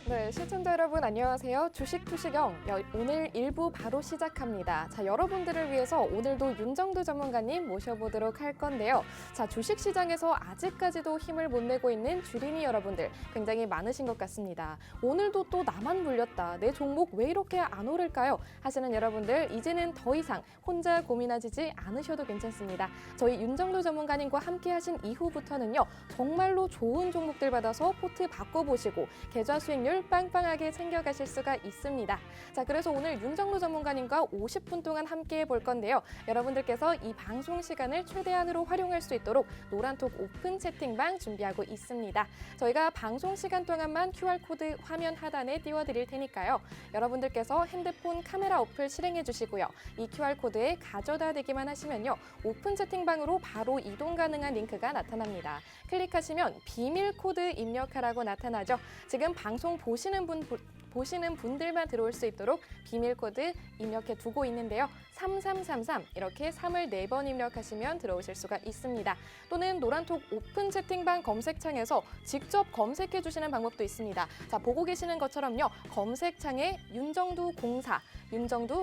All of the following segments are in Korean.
네, 시청자 여러분 안녕하세요. 주식투시경 오늘 1부 바로 시작합니다. 자, 여러분들을 위해서 오늘도 윤정두 전문가님 모셔보도록 할 건데요. 자, 주식시장에서 아직까지도 힘을 못 내고 있는 주린이 여러분들 굉장히 많으신 것 같습니다. 오늘도 또 나만 물렸다. 내 종목 왜 이렇게 안 오를까요? 하시는 여러분들 이제는 더 이상 혼자 고민하지 않으셔도 괜찮습니다. 저희 윤정두 전문가님과 함께 하신 이후부터는요. 정말로 좋은 종목들 받아서 포트 바꿔보시고 계좌 수익률 빵빵하게 챙겨가실 수가 있습니다. 자, 그래서 오늘 윤정루 전문가님과 50분 동안 함께 해볼 건데요. 여러분들께서 이 방송 시간을 최대한으로 활용할 수 있도록 노란톡 오픈 채팅방 준비하고 있습니다. 저희가 방송 시간 동안만 QR코드 화면 하단에 띄워드릴 테니까요. 여러분들께서 핸드폰 카메라 어플 실행해 주시고요. 이 QR코드에 가져다 대기만 하시면요. 오픈 채팅방으로 바로 이동 가능한 링크가 나타납니다. 클릭하시면 비밀 코드 입력하라고 나타나죠. 지금 방송 보시는 분들만 들어올 수 있도록 비밀 코드 입력해 두고 있는데요. 3333 이렇게 3을 4번 입력하시면 들어오실 수가 있습니다. 또는 노란톡 오픈 채팅방 검색창에서 직접 검색해 주시는 방법도 있습니다. 자, 보고 계시는 것처럼요. 검색창에 윤정두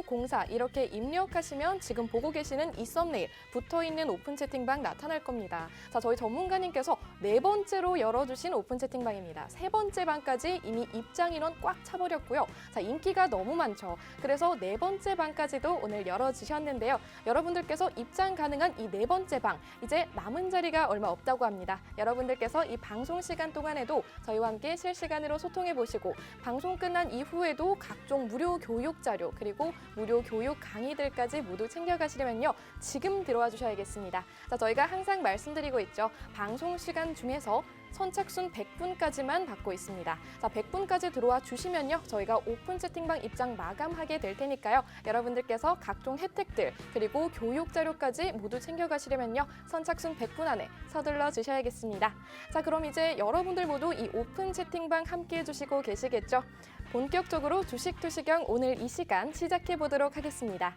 공사 이렇게 입력하시면 지금 보고 계시는 이 썸네일 붙어있는 오픈 채팅방 나타날 겁니다. 자, 저희 전문가님께서 4번째로 열어주신 오픈 채팅방입니다. 3번째 방까지 이미 입장 인원 꽉 차버렸고요. 자, 인기가 너무 많죠. 그래서 4번째 방까지도 오늘 열어주셨는데요. 여러분들께서 입장 가능한 이 4번째 방, 이제 남은 자리가 얼마 없다고 합니다. 여러분들께서 이 방송 시간 동안에도 저희와 함께 실시간으로 소통해 보시고 방송 끝난 이후에도 각종 무료 교육 자료 그리고 무료 교육 강의들까지 모두 챙겨가시려면요. 지금 들어와 주셔야겠습니다. 자, 저희가 항상 말씀드리고 있죠. 방송 시간 중에서 선착순 100분까지만 받고 있습니다. 자, 100분까지 들어와 주시면요. 저희가 오픈 채팅방 입장 마감하게 될 테니까요. 여러분들께서 각종 혜택들 그리고 교육 자료까지 모두 챙겨가시려면요. 선착순 100분 안에 서둘러 주셔야겠습니다. 자, 그럼 이제 여러분들 모두 이 오픈 채팅방 함께 해주시고 계시겠죠? 본격적으로 주식투시경 오늘 이 시간 시작해 보도록 하겠습니다.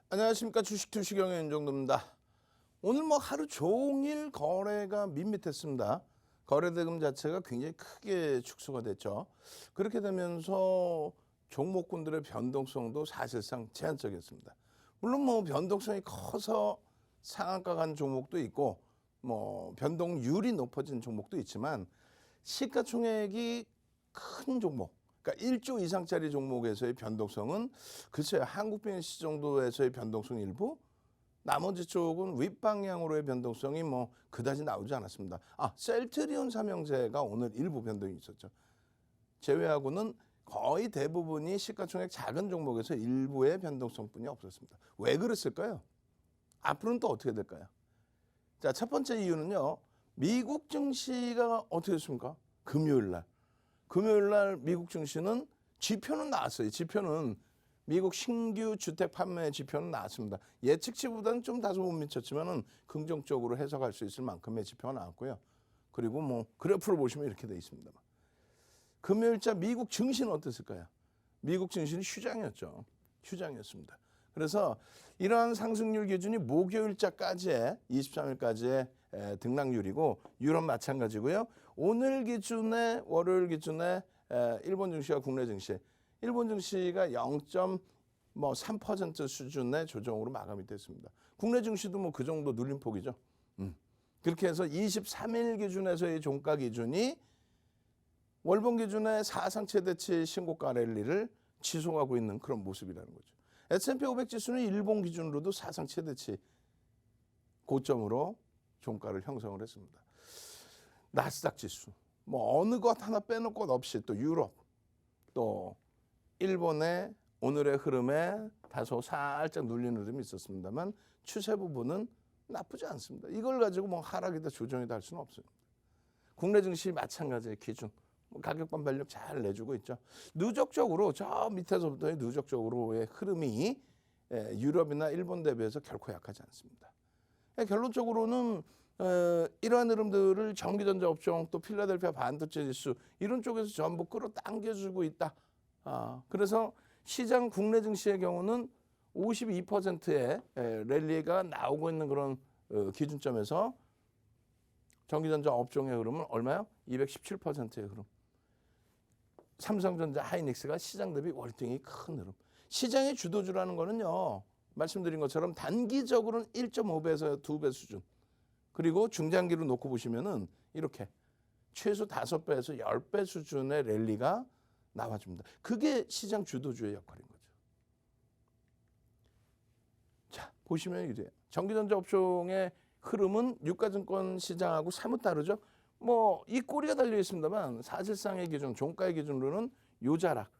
안녕하십니까. 주식투시경의 윤정두입니다. 오늘 하루 종일 거래가 밋밋했습니다. 거래 대금 자체가 굉장히 크게 축소가 됐죠. 그렇게 되면서 종목군들의 변동성도 사실상 제한적이었습니다. 물론 뭐 변동성이 커서 상한가 간 종목도 있고 뭐 변동률이 높아진 종목도 있지만 시가총액이 큰 종목, 그러니까 1조 이상짜리 종목에서의 변동성은 글쎄요, 한국 BNC 정도에서의 변동성 일부, 나머지 쪽은 윗방향으로의 변동성이 뭐 그다지 나오지 않았습니다. 셀트리온 삼형제가 오늘 일부 변동이 있었죠. 제외하고는 거의 대부분이 시가총액 작은 종목에서 일부의 변동성뿐이 없었습니다. 왜 그랬을까요? 앞으로는 또 어떻게 될까요? 자, 첫 번째 이유는요. 미국 증시가 어떻게 됐습니까? 금요일 날 미국 증시는 지표는 나왔어요. 지표는 미국 신규 주택 판매 지표는 나왔습니다. 예측치보다는 좀 다소 못 미쳤지만은 긍정적으로 해석할 수 있을 만큼의 지표가 나왔고요. 그리고 뭐 그래프를 보시면 이렇게 돼 있습니다. 금요일자 미국 증시는 어땠을까요? 미국 증시는 휴장이었죠. 휴장이었습니다. 그래서 이러한 상승률 기준이 목요일자까지의 23일까지의 등락률이고 유럽 마찬가지고요. 오늘 기준에 월요일 기준에 일본 증시와 국내 증시, 일본 증시가 0.3% 수준의 조정으로 마감이 됐습니다. 국내 증시도 뭐 그 정도 눌림폭이죠. 그렇게 해서 23일 기준에서의 종가 기준이 월봉 기준의 사상 최대치 신고가 랠리를 지속하고 있는 그런 모습이라는 거죠. S&P 500 지수는 일본 기준으로도 사상 최대치 고점으로 종가를 형성을 했습니다. 나스닥 지수, 뭐 어느 것 하나 빼놓을 것 없이 또 유럽, 또 일본의 오늘의 흐름에 다소 살짝 눌리는 흐름이 있었습니다만 추세 부분은 나쁘지 않습니다. 이걸 가지고 뭐 하락이다 조정이다 할 수는 없어요. 국내 증시 마찬가지의 기준. 가격 반발력 잘 내주고 있죠. 누적적으로 저 밑에서부터의 누적적으로의 흐름이 유럽이나 일본 대비해서 결코 약하지 않습니다. 결론적으로는 이러한 흐름들을 전기전자 업종 또 필라델피아 반도체 지수 이런 쪽에서 전부 끌어당겨주고 있다. 그래서 시장 국내 증시의 경우는 52%의 랠리가 나오고 있는 그런 기준점에서 전기전자 업종의 흐름은 얼마요? 217%의 흐름. 삼성전자, 하이닉스가 시장 대비 월등히 큰 흐름. 시장의 주도주라는 거는요. 말씀드린 것처럼 단기적으로는 1.5배에서 2배 수준. 그리고 중장기로 놓고 보시면은 이렇게 최소 5배에서 10배 수준의 랠리가 나와줍니다. 그게 시장 주도주의 역할인 거죠. 자, 보시면 이래요. 전기전자 업종의 흐름은 유가증권 시장하고 사뭇 다르죠. 뭐 이 꼬리가 달려 있습니다만 사실상의 기준, 종가의 기준으로는 요자락,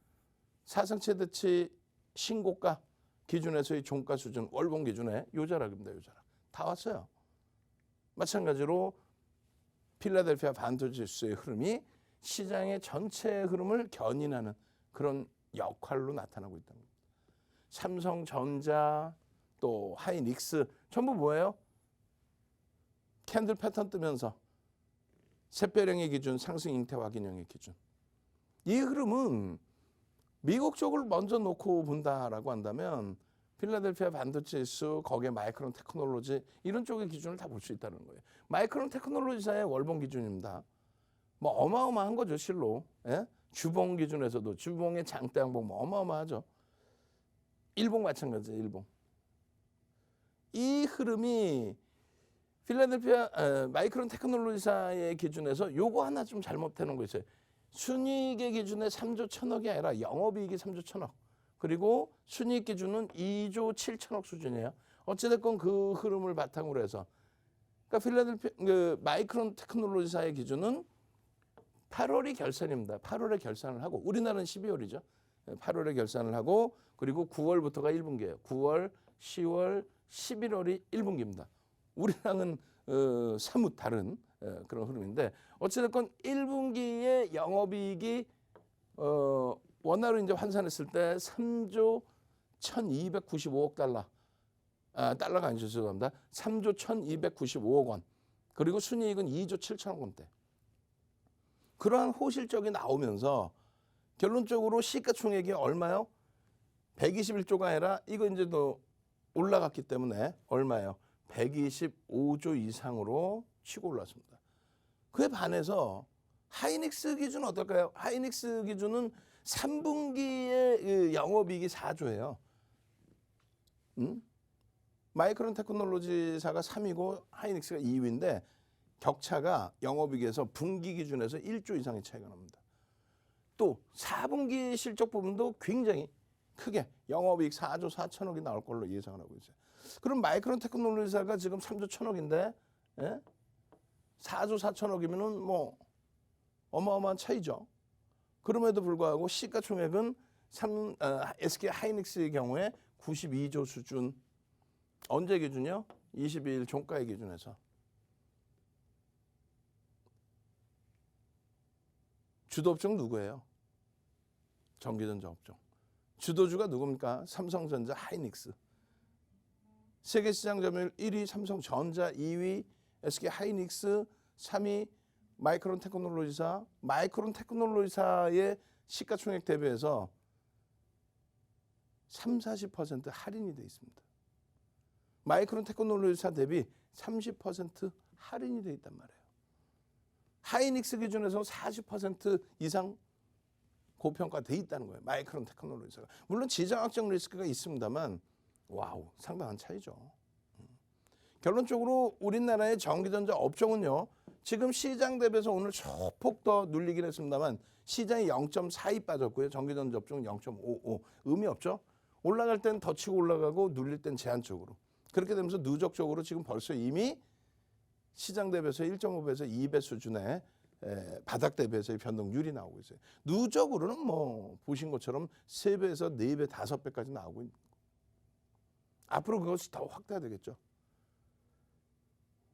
사상 최대치 신고가 기준에서의 종가 수준, 월봉 기준에 요자락입니다. 요자락. 다 왔어요. 마찬가지로 필라델피아 반도체 지수의 흐름이 시장의 전체 흐름을 견인하는 그런 역할로 나타나고 있다는 겁니다. 삼성전자 또 하이닉스 전부 뭐예요? 캔들 패턴 뜨면서 샛별형의 기준, 상승 잉태 확인형의 기준. 이 흐름은 미국 쪽을 먼저 놓고 본다라고 한다면 필라델피아 반도체 지수, 거기에 마이크론 테크놀로지 이런 쪽의 기준을 다 볼 수 있다는 거예요. 마이크론 테크놀로지사의 월봉 기준입니다. 뭐 어마어마한 거죠, 실로. 예? 주봉 기준에서도 주봉의 장대 양봉 뭐 어마어마하죠. 일봉 마찬가지예요, 일봉. 이 흐름이 필라델피아 마이크론 테크놀로지사의 기준에서 요거 하나 좀 잘못되는 거 있어요. 순이익의 기준에 3조 1천억이 아니라 영업이익이 3조 1천억. 그리고 순이익 기준은 2조 7천억 수준이에요. 어찌됐건 그 흐름을 바탕으로 해서 그러니까 필라델피아 마이크론 테크놀로지사의 기준은 8월이 결산입니다. 8월에 결산을 하고 우리나라는 12월이죠. 8월에 결산을 하고 그리고 9월부터가 1분기예요. 9월, 10월, 11월이 1분기입니다. 우리랑은 사뭇 다른 그런 흐름인데 어찌됐건 1분기에 영업이익이 원화로 이제 환산했을 때 3조 1,295억 달러. 달러가 아니죠. 죄송합니다. 3조 1,295억 원. 그리고 순이익은 2조 7천억 원대. 그러한 호실적이 나오면서 결론적으로 시가총액이 얼마요? 121조가 아니라 이거 이제 또 올라갔기 때문에 얼마예요? 125조 이상으로 치고 올랐습니다. 그에 반해서 하이닉스 기준은 어떨까요? 하이닉스 기준은 3분기에 그 영업이익이 4조예요. 마이크론 테크놀로지사가 3위고 하이닉스가 2위인데 격차가 영업이익에서 분기 기준에서 1조 이상의 차이가 납니다. 또 4분기 실적 부분도 굉장히 크게 영업이익 4조 4천억이 나올 걸로 예상을 하고 있어요. 그럼 마이크론 테크놀로지사가 지금 3조 1천억인데 4조 4천억이면은 뭐 어마어마한 차이죠. 그럼에도 불구하고 시가총액은 SK 하이닉스의 경우에 92조 수준. 언제 기준이요? 22일 종가의 기준에서. 주도 업종 누구예요? 전기전자 업종. 주도주가 누굽니까? 삼성전자, 하이닉스. 세계 시장 점유율 1위 삼성전자, 2위 SK 하이닉스, 3위 마이크론 테크놀로지사. 마이크론 테크놀로지사의 시가총액 대비해서 30-40% 할인이 돼 있습니다. 마이크론 테크놀로지사 대비 30% 할인이 돼 있단 말이에요. 하이닉스 기준에서 40% 이상 고평가돼 있다는 거예요. 마이크론 테크놀로지사가. 물론 지정학적 리스크가 있습니다만 와우, 상당한 차이죠. 결론적으로 우리나라의 전기전자 업종은요. 지금 시장 대비해서 오늘 소폭 더 눌리긴 했습니다만 시장이 0.42 빠졌고요. 전기전자 업종은 0.55. 의미 없죠. 올라갈 땐 더 치고 올라가고 눌릴 땐 제한적으로. 그렇게 되면서 누적적으로 지금 벌써 이미 시장 대비해서 1.5배에서 2배 수준의 바닥 대비해서의 변동률이 나오고 있어요. 누적으로는 뭐 보신 것처럼 3배에서 4배, 5배까지 나오고 있는 거예요. 앞으로 그것이 더 확대되겠죠.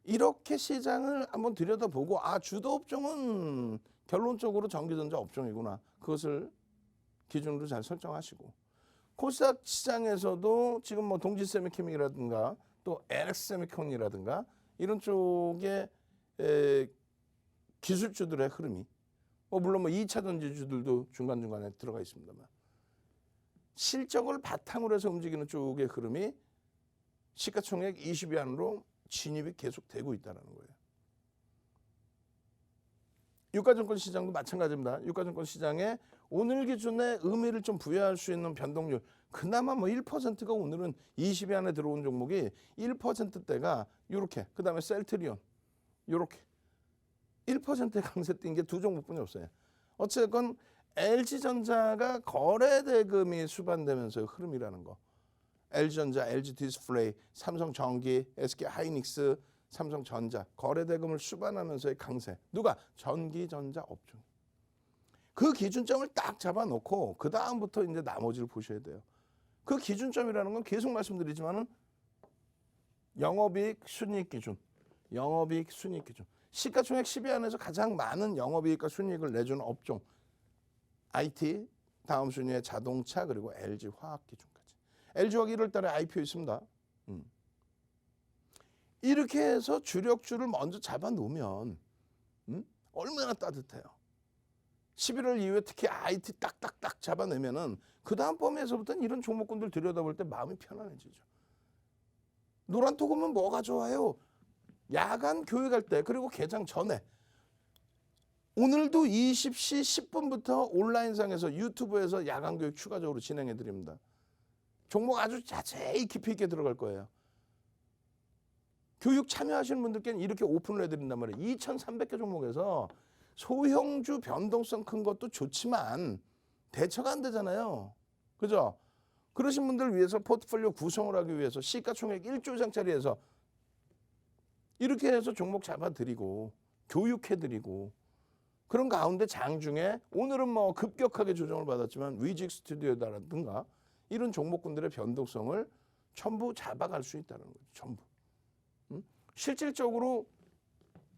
이렇게 시장을 한번 들여다보고 주도 업종은 결론적으로 전기전자 업종이구나. 그것을 기준으로 잘 설정하시고 코스닥 시장에서도 지금 뭐 동지세미케믹이라든가 또 LX세미콘이라든가 이런 쪽의 기술주들의 흐름이 물론 2차 전지주들도 중간중간에 들어가 있습니다만 실적을 바탕으로 해서 움직이는 쪽의 흐름이 시가총액 20위 안으로 진입이 계속되고 있다는 거예요. 유가증권 시장도 마찬가지입니다. 유가증권 시장에 오늘 기준에 의미를 좀 부여할 수 있는 변동률 그나마 1%가 오늘은 20위 안에 들어온 종목이 1%대가 이렇게 그다음에 셀트리온 이렇게 1%의 강세 띈 게 두 종목뿐이 없어요. 어쨌건 LG전자가 거래대금이 수반되면서 흐름이라는 거. LG전자, LG디스플레이, 삼성전기, SK하이닉스, 삼성전자 거래대금을 수반하면서의 강세. 누가? 전기전자 업종. 그 기준점을 딱 잡아놓고 그 다음부터 이제 나머지를 보셔야 돼요. 그 기준점이라는 건 계속 말씀드리지만은 영업이익 순이익 기준, 영업이익 순이익 기준. 시가총액 10위 안에서 가장 많은 영업이익과 순이익을 내주는 업종. IT, 다음 순위에 자동차 그리고 LG화학 기준까지. LG화학이 1월 달에 IPO 있습니다. 이렇게 해서 주력주를 먼저 잡아놓으면 얼마나 따뜻해요. 11월 이후에 특히 IT 딱딱딱 잡아내면은 그 다음 범위에서부터는 이런 종목군들 들여다볼 때 마음이 편안해지죠. 노란토금은 뭐가 좋아요? 야간 교육할 때 그리고 개장 전에 오늘도 20시 10분부터 온라인상에서 유튜브에서 야간 교육 추가적으로 진행해 드립니다. 종목 아주 자세히 깊이 있게 들어갈 거예요. 교육 참여하시는 분들께는 이렇게 오픈을 해드린단 말이에요. 2,300개 종목에서 소형주 변동성 큰 것도 좋지만 대처가 안 되잖아요. 그죠? 그러신 분들 위해서 포트폴리오 구성을 하기 위해서 시가총액 1조 이상짜리에서 이렇게 해서 종목 잡아드리고 교육해드리고 그런 가운데 장중에 오늘은 뭐 급격하게 조정을 받았지만 위직 스튜디오라든가 이런 종목군들의 변동성을 전부 잡아갈 수 있다는 거죠. 전부. 실질적으로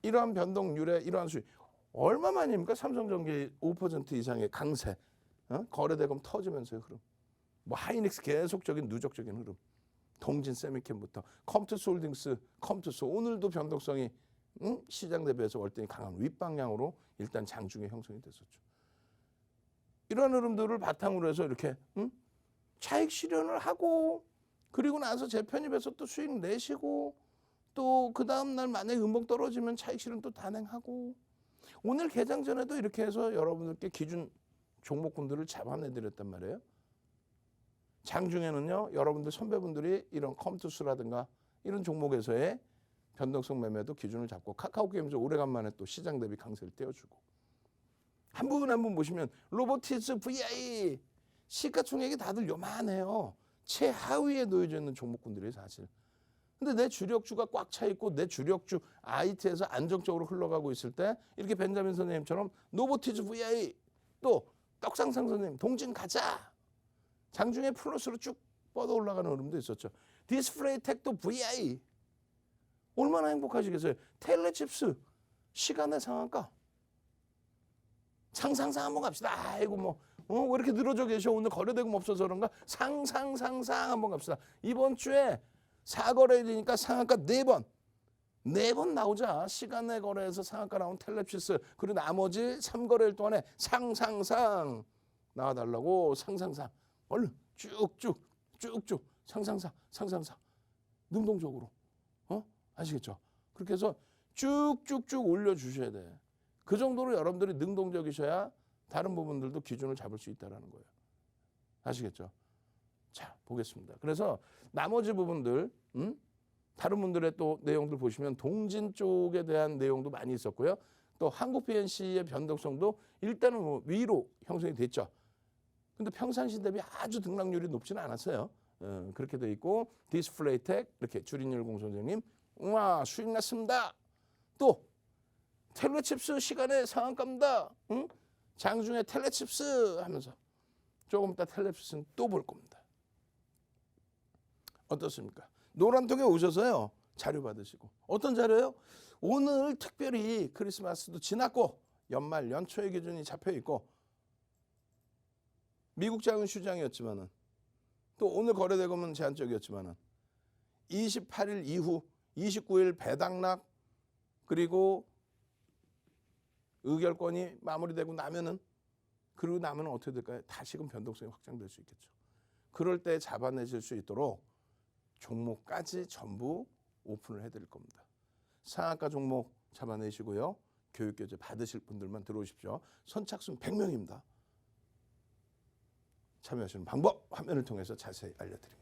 이러한 변동률의 이러한 수익 얼마만입니까? 삼성전기 5% 이상의 강세, 거래대금 터지면서의 흐름, 뭐 하이닉스 계속적인 누적적인 흐름, 동진세미캠부터 컴투스홀딩스, 컴투스 오늘도 변동성이 시장 대비해서 월등히 강한 윗방향으로 일단 장중에 형성이 됐었죠. 이런 흐름들을 바탕으로 해서 이렇게 차익 실현을 하고 그리고 나서 재편입해서 또 수익 내시고 또 그 다음날 만약에 음봉 떨어지면 차익 실현 또 단행하고 오늘 개장 전에도 이렇게 해서 여러분들께 기준 종목군들을 잡아내드렸단 말이에요. 장중에는요, 여러분들 선배분들이 이런 컴투스라든가 이런 종목에서의 변동성 매매도 기준을 잡고 카카오게임즈 오래간만에 또 시장 대비 강세를 띄워주고 한 분 한 분 보시면 로보티즈, VI 시가총액이 다들 요만해요. 최하위에 놓여져 있는 종목군들이 사실. 근데 내 주력주가 꽉 차 있고 내 주력주 IT에서 안정적으로 흘러가고 있을 때 이렇게 벤자민 선생님처럼 노보티즈 VI 또 떡상상 선생님 동진 가자. 장중에 플러스로 쭉 뻗어 올라가는 흐름도 있었죠. 디스플레이 텍도 VI 얼마나 행복하시겠어요. 텔레칩스 시간의 상한가 상상상 한번 갑시다. 아이고 뭐 왜 이렇게 늘어져 계셔. 오늘 거래대금 없어서 그런가. 상상 한번 갑시다. 이번 주에 4거래일이니까 상한가 4번. 4번 나오자. 시간내 거래에서 상한가 나온 텔레칩스 그리고 나머지 3거래일 동안에 상상상 나와달라고. 상상상 얼른 쭉쭉 상상상 능동적으로 아시겠죠? 그렇게 해서 쭉쭉쭉 올려주셔야 돼. 그 정도로 여러분들이 능동적이셔야 다른 부분들도 기준을 잡을 수 있다는 거예요. 아시겠죠? 자, 보겠습니다. 그래서 나머지 부분들 다른 분들의 또 내용들 보시면 동진 쪽에 대한 내용도 많이 있었고요. 또 한국 PNC의 변동성도 일단은 뭐 위로 형성이 됐죠. 근데 평상시 대비 아주 등락률이 높지는 않았어요. 그렇게 돼 있고 디스플레이텍 이렇게 주린율 공선생님 우와 수익 났습니다. 또 텔레칩스 시간에 상한가입니다. 장중에 텔레칩스 하면서 조금 이따 텔레칩스는 또 볼 겁니다. 어떻습니까? 노란통에 오셔서요. 자료 받으시고. 어떤 자료요? 오늘 특별히 크리스마스도 지났고 연말 연초의 기준이 잡혀 있고 미국 장은 휴장이었지만은 또 오늘 거래대금은 제한적이었지만은 28일 이후 29일 배당락 그리고 의결권이 마무리되고 나면은 그러고 나면 어떻게 될까요? 다시금 변동성이 확장될 수 있겠죠. 그럴 때 잡아내실 수 있도록 종목까지 전부 오픈을 해드릴 겁니다. 상한가 종목 잡아내시고요. 교육교재 받으실 분들만 들어오십시오. 선착순 100명입니다. 참여하시는 방법 화면을 통해서 자세히 알려드립니다.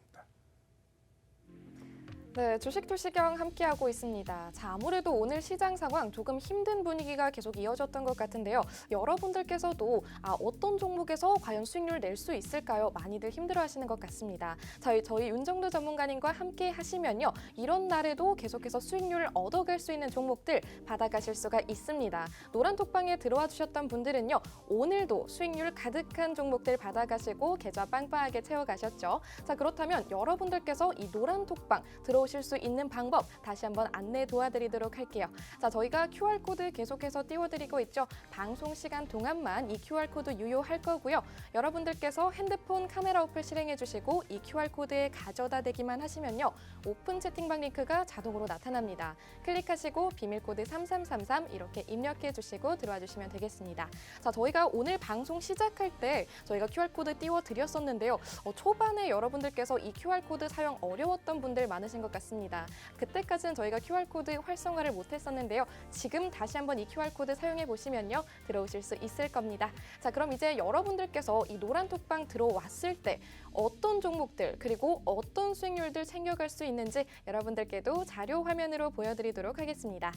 네, 주식투시경 함께하고 있습니다. 자, 아무래도 오늘 시장 상황 조금 힘든 분위기가 계속 이어졌던 것 같은데요. 여러분들께서도 어떤 종목에서 과연 수익률 낼 수 있을까요? 많이들 힘들어하시는 것 같습니다. 저희 윤정두 전문가님과 함께 하시면요. 이런 날에도 계속해서 수익률을 얻어갈 수 있는 종목들 받아가실 수가 있습니다. 노란톡방에 들어와 주셨던 분들은요. 오늘도 수익률 가득한 종목들 받아가시고 계좌 빵빵하게 채워가셨죠. 자, 그렇다면 여러분들께서 이 노란톡방 들어오실 수 있는 방법 다시 한번 안내 도와드리도록 할게요. 자, 저희가 QR코드 계속해서 띄워드리고 있죠. 방송 시간 동안만 이 QR코드 유효할 거고요. 여러분들께서 핸드폰 카메라 어플 실행해 주시고 이 QR코드에 가져다 대기만 하시면요. 오픈 채팅방 링크가 자동으로 나타납니다. 클릭하시고 비밀코드 3333 이렇게 입력해 주시고 들어와 주시면 되겠습니다. 자, 저희가 오늘 방송 시작할 때 저희가 QR코드 띄워드렸었는데요. 초반에 여러분들께서 이 QR코드 사용 어려웠던 분들 많으신 것 같습니다. 그때까지는 저희가 QR코드 활성화를 못했었는데요. 지금 다시 한번 이 QR코드 사용해 보시면요. 들어오실 수 있을 겁니다. 자, 그럼 이제 여러분들께서 이 노란톡방 들어왔을 때 어떤 종목들 그리고 어떤 수익률들 챙겨갈 수 있는지 여러분들께도 자료 화면으로 보여드리도록 하겠습니다.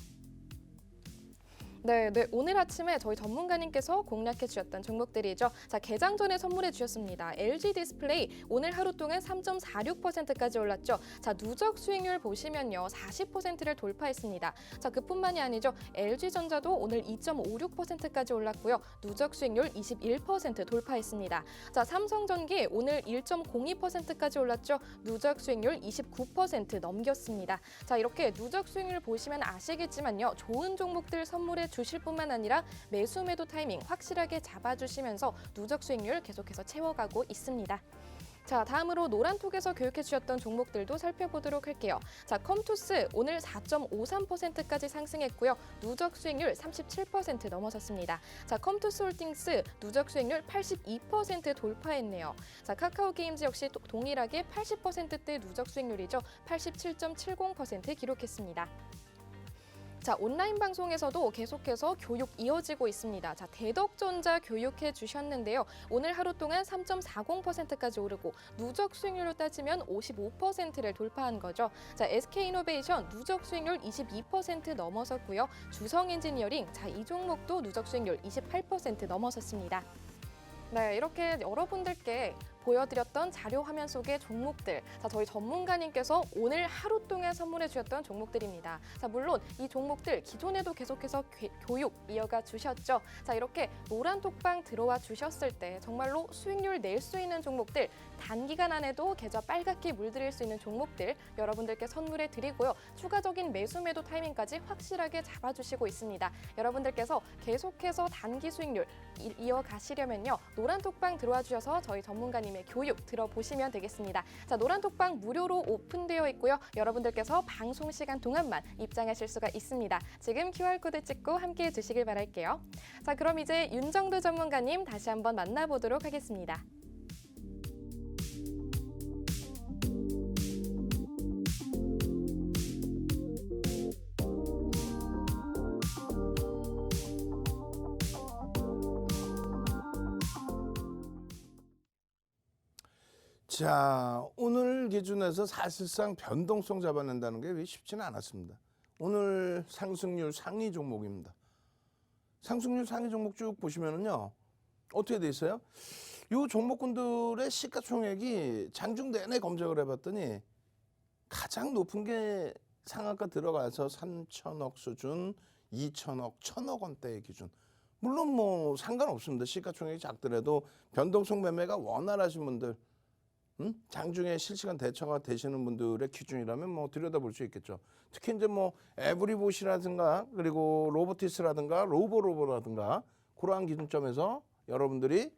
네, 오늘 아침에 저희 전문가님께서 공략해 주셨던 종목들이죠. 자, 개장 전에 선물해 주셨습니다. LG 디스플레이 오늘 하루 동안 3.46%까지 올랐죠. 자, 누적 수익률 보시면요. 40%를 돌파했습니다. 자, 그뿐만이 아니죠. LG전자도 오늘 2.56%까지 올랐고요. 누적 수익률 21% 돌파했습니다. 자, 삼성전기 오늘 1.02%까지 올랐죠. 누적 수익률 29% 넘겼습니다. 자, 이렇게 누적 수익률 보시면 아시겠지만요. 좋은 종목들 선물해 주실 뿐만 아니라 매수 매도 타이밍 확실하게 잡아주시면서 누적 수익률 계속해서 채워가고 있습니다. 자, 다음으로 노란톡에서 교육해 주셨던 종목들도 살펴보도록 할게요. 자, 컴투스 오늘 4.53%까지 상승했고요. 누적 수익률 37% 넘어섰습니다. 자, 컴투스 홀딩스 누적 수익률 82% 돌파했네요. 자, 카카오게임즈 역시 동일하게 80%대 누적 수익률이죠. 87.70% 기록했습니다. 자, 온라인 방송에서도 계속해서 교육 이어지고 있습니다. 자, 대덕전자 교육해 주셨는데요. 오늘 하루 동안 3.40%까지 오르고 누적 수익률로 따지면 55%를 돌파한 거죠. 자, SK이노베이션 누적 수익률 22% 넘어섰고요. 주성엔지니어링, 자, 이 종목도 누적 수익률 28% 넘어섰습니다. 네, 이렇게 여러분들께 보여드렸던 자료 화면 속의 종목들, 자, 저희 전문가님께서 오늘 하루 동안 선물해 주셨던 종목들입니다. 자, 물론 이 종목들 기존에도 계속해서 교육 이어가 주셨죠. 자, 이렇게 노란 톡방 들어와 주셨을 때 정말로 수익률 낼 수 있는 종목들, 단기간 안에도 계좌 빨갛게 물들일 수 있는 종목들 여러분들께 선물해 드리고요. 추가적인 매수 매도 타이밍까지 확실하게 잡아주시고 있습니다. 여러분들께서 계속해서 단기 수익률 이어가시려면요. 노란 톡방 들어와 주셔서 저희 전문가님의 교육 들어보시면 되겠습니다. 자, 노란 톡방 무료로 오픈되어 있고요. 여러분들께서 방송 시간 동안만 입장하실 수가 있습니다. 지금 QR코드 찍고 함께해 주시길 바랄게요. 자, 그럼 이제 윤정도 전문가님 다시 한번 만나보도록 하겠습니다. 자, 오늘 기준에서 사실상 변동성 잡아낸다는 게 쉽지는 않았습니다. 오늘 상승률 상위 종목입니다. 상승률 상위 종목 쭉 보시면은요, 어떻게 돼 있어요? 이 종목군들의 시가총액이 장중 내내 검색을 해봤더니 가장 높은 게 상한가 들어가서 3천억 수준, 2천억, 1천억 원대의 기준. 물론 뭐 상관없습니다. 시가총액이 작더라도 변동성 매매가 원활하신 분들, 장중에 실시간 대처가 되시는 분들의 기준이라면 뭐 들여다볼 수 있겠죠. 특히 이제 뭐 에브리봇이라든가 그리고 로보티스라든가 로보라든가 그러한 기준점에서 여러분들이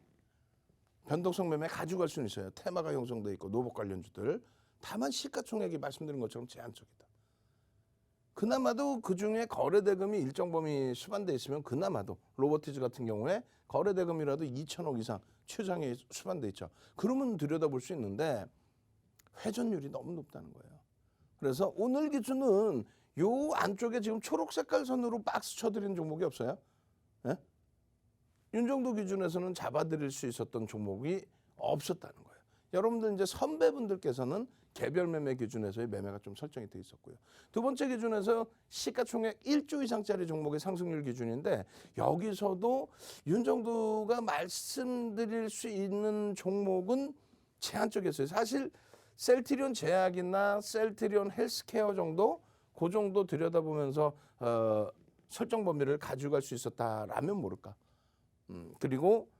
변동성 매매 가져갈 수는 있어요. 테마가 형성돼 있고 로봇 관련주들. 다만 시가총액이 말씀드린 것처럼 제한적이다. 그나마도 그중에 거래대금이 일정 범위 수반돼 있으면 그나마도 로보티즈 같은 경우에 거래대금이라도 2천억 이상 최장에 수반돼 있죠. 그러면 들여다볼 수 있는데 회전율이 너무 높다는 거예요. 그래서 오늘 기준은 요 안쪽에 지금 초록 색깔 선으로 박스 쳐드린 종목이 없어요. 예? 윤정도 기준에서는 잡아드릴 수 있었던 종목이 없었다는 거예요. 여러분들 이제 선배분들께서는 개별 매매 기준에서의 매매가 좀 설정이 돼 있었고요. 두 번째 기준에서 시가총액 1조 이상짜리 종목의 상승률 기준인데 여기서도 윤정도가 말씀드릴 수 있는 종목은 제한적이었어요. 사실 셀트리온 제약이나 셀트리온 헬스케어 정도 그 정도 들여다보면서 설정 범위를 가져갈 수 있었다라면 모를까. 그리고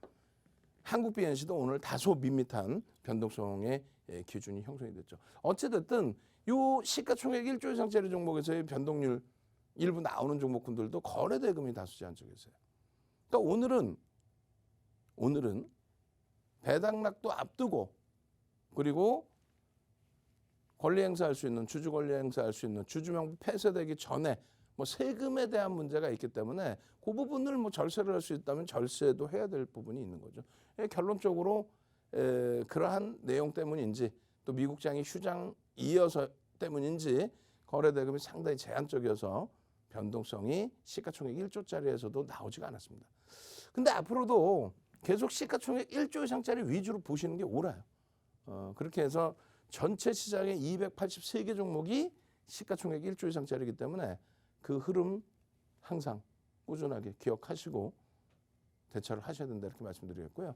한국 BNC도 오늘 다소 밋밋한 변동성의 기준이 형성이 됐죠. 어찌됐든 요 시가총액 1조 이상짜리 종목에서의 변동률 일부 나오는 종목군들도 거래대금이 다소 제한적이었어요. 그러니까 오늘은 배당락도 앞두고 그리고 권리 행사할 수 있는 주주 권리 행사할 수 있는 주주명부 폐쇄되기 전에 뭐 세금에 대한 문제가 있기 때문에 그 부분을 뭐 절세를 할 수 있다면 절세도 해야 될 부분이 있는 거죠. 결론적으로 그러한 내용 때문인지 또 미국장이 휴장 이어서 때문인지 거래대금이 상당히 제한적이어서 변동성이 시가총액 1조짜리에서도 나오지가 않았습니다. 근데 앞으로도 계속 시가총액 1조 이상짜리 위주로 보시는 게 옳아요. 그렇게 해서 전체 시장의 283개 종목이 시가총액 1조 이상짜리이기 때문에 그 흐름 항상 꾸준하게 기억하시고 대처를 하셔야 된다 이렇게 말씀드리겠고요.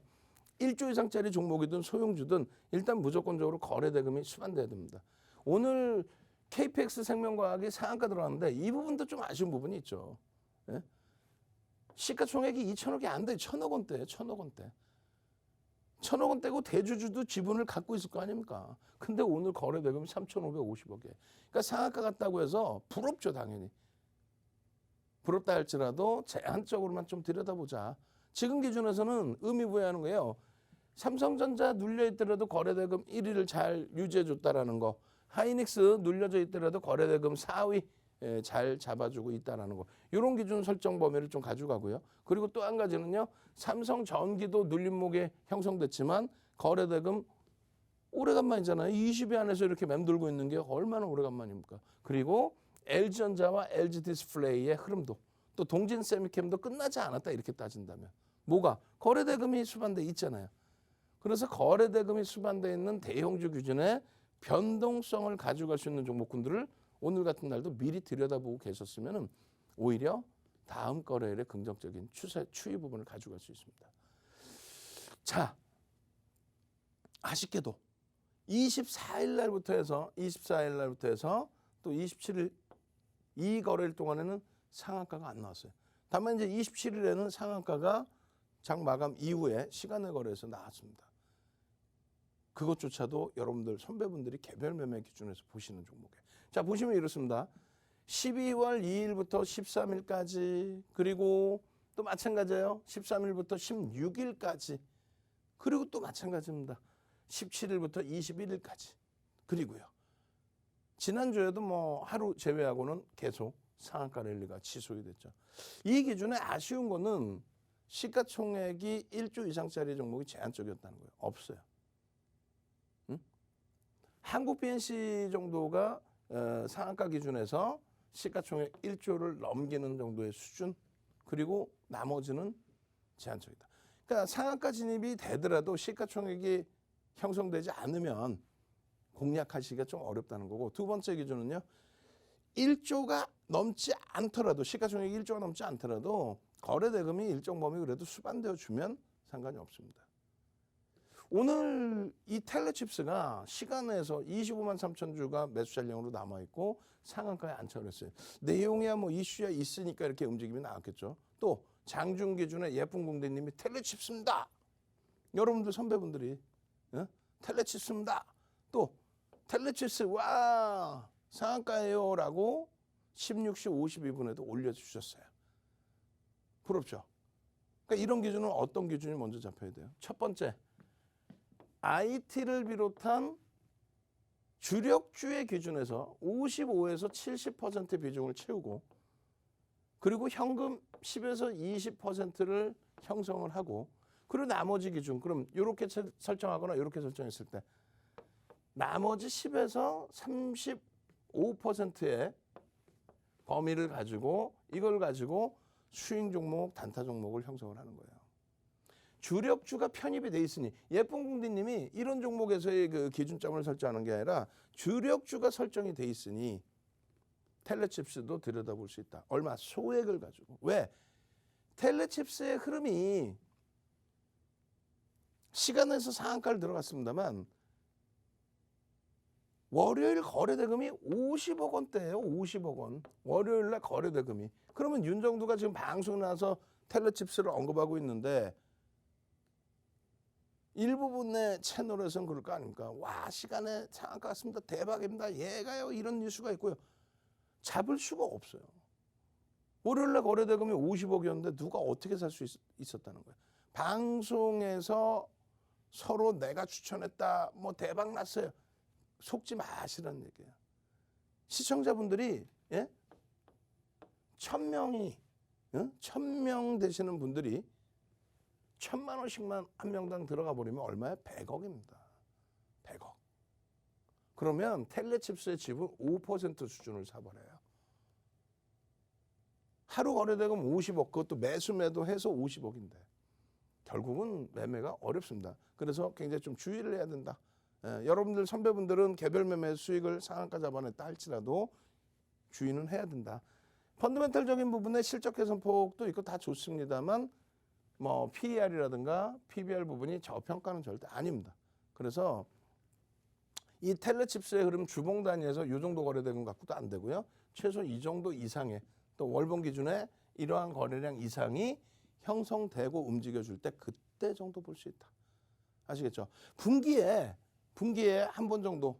1조 이상짜리 종목이든 소형주든 일단 무조건적으로 거래대금이 수반돼야 됩니다. 오늘 KPX 생명과학이 상한가 들어갔는데 이 부분도 좀 아쉬운 부분이 있죠. 예? 시가총액이 2천억이 안 돼. 1천억 원대예요. 1천억 원대. 1천억 원대고 대주주도 지분을 갖고 있을 거 아닙니까? 근데 오늘 거래대금이 3,550억이에요. 그러니까 상한가 같다고 해서 부럽죠, 당연히. 부럽다 할지라도 제한적으로만 좀 들여다보자. 지금 기준에서는 의미 부여하는 거예요. 삼성전자 눌려있더라도 거래대금 1위를 잘 유지해줬다라는 거. 하이닉스 눌려져 있더라도 거래대금 4위 잘 잡아주고 있다라는 거. 이런 기준 설정 범위를 좀 가져가고요. 그리고 또 한 가지는요. 삼성전기도 눌림목에 형성됐지만 거래대금 오래간만이잖아요. 20위 안에서 이렇게 맴돌고 있는 게 얼마나 오래간만입니까? 그리고 LG전자와 LG디스플레이의 흐름도 또 동진세미캠도 끝나지 않았다 이렇게 따진다면 뭐가? 거래대금이 수반돼 있잖아요. 그래서 거래대금이 수반돼 있는 대형주 기준의 변동성을 가져갈 수 있는 종목군들을 오늘 같은 날도 미리 들여다보고 계셨으면 오히려 다음 거래일에 긍정적인 추이 부분을 가져갈 수 있습니다. 자, 아쉽게도 24일 날부터 해서 또 27일 이 거래일 동안에는 상한가가 안 나왔어요. 다만 이제 27일에는 상한가가 장 마감 이후에 시간의 거래에서 나왔습니다. 그것조차도 여러분들 선배분들이 개별 매매 기준에서 보시는 종목이에요. 자, 보시면 이렇습니다. 12월 2일부터 13일까지 그리고 또 마찬가지예요. 13일부터 16일까지 그리고 또 마찬가지입니다. 17일부터 21일까지 그리고요. 지난주에도 뭐 하루 제외하고는 계속 상한가 랠리가 지속이 됐죠. 이 기준에 아쉬운 거는 시가총액이 1조 이상짜리 종목이 제한적이었다는 거예요. 없어요. 응? 한국 BNC 정도가 상한가 기준에서 시가총액 1조를 넘기는 정도의 수준 그리고 나머지는 제한적이다. 그러니까 상한가 진입이 되더라도 시가총액이 형성되지 않으면 공략하시기가 좀 어렵다는 거고 두 번째 기준은요. 1조가 넘지 않더라도 시가총액이 1조가 넘지 않더라도 거래대금이 일정 범위 그래도 수반되어 주면 상관이 없습니다. 오늘 이 텔레칩스가 시간에서 25만 3천 주가 매수 잔량으로 남아있고 상한가에 안착했어요. 내용이야 뭐 이슈야 있으니까 이렇게 움직임이 나왔겠죠. 또 장중 기준에 예쁜 공대님이 텔레칩스입니다. 여러분들 선배분들이 텔레칩스입니다. 또 텔레칩스 와 상한가예요 라고 16시 52분에도 올려주셨어요. 부럽죠? 그러니까 이런 기준은 어떤 기준이 먼저 잡혀야 돼요? 첫 번째, IT를 비롯한 주력주의 기준에서 55에서 70% 비중을 채우고 그리고 현금 10에서 20%를 형성을 하고 그리고 나머지 기준, 그럼 이렇게 설정하거나 이렇게 설정했을 때 나머지 10에서 35%의 범위를 가지고 이걸 가지고 수익 종목, 단타 종목을 형성을 하는 거예요. 주력주가 편입이 돼 있으니 예쁜 공디님이 이런 종목에서의 그 기준점을 설정하는 게 아니라 주력주가 설정이 돼 있으니 텔레칩스도 들여다볼 수 있다. 얼마? 소액을 가지고. 왜? 텔레칩스의 흐름이 시간에서 상한가를 들어갔습니다만 월요일 거래대금이 50억 원대예요. 50억 원. 월요일 날 거래대금이. 그러면 윤정두가 지금 방송에 나와서 텔레칩스를 언급하고 있는데 일부분의 채널에서는 그럴 거 아닙니까? 와, 시간에 상한가 같습니다. 대박입니다. 얘가요. 이런 뉴스가 있고요. 잡을 수가 없어요. 월요일 날 거래대금이 50억이었는데 누가 어떻게 살 수 있었다는 거예요. 방송에서 서로 내가 추천했다. 뭐 대박 났어요. 속지 마시라는 얘기예요. 시청자분들이 1000명이 1000명 되시는 분들이 1000만 원씩만 한 명당 들어가 버리면 얼마야? 100억입니다. 100억. 그러면 텔레칩스의 지분 5% 수준을 사버려요. 하루 거래대금 50억, 그것도 매수매도해서 50억인데 결국은 매매가 어렵습니다. 그래서 굉장히 좀 주의를 해야 된다. 여러분들 선배분들은 개별 매매 수익을 상한가 잡아냈다 할지라도 주의는 해야 된다. 펀더멘털적인 부분에 실적 개선폭도 있고 다 좋습니다만 뭐 PER이라든가 PBR 부분이 저평가는 절대 아닙니다. 그래서 이 텔레칩스의 흐름 주봉 단위에서 이 정도 거래대금 갖고도 안 되고요. 최소 이 정도 이상의 또 월봉 기준에 이러한 거래량 이상이 형성되고 움직여줄 때 그때 정도 볼 수 있다. 아시겠죠? 분기에 한 번 정도,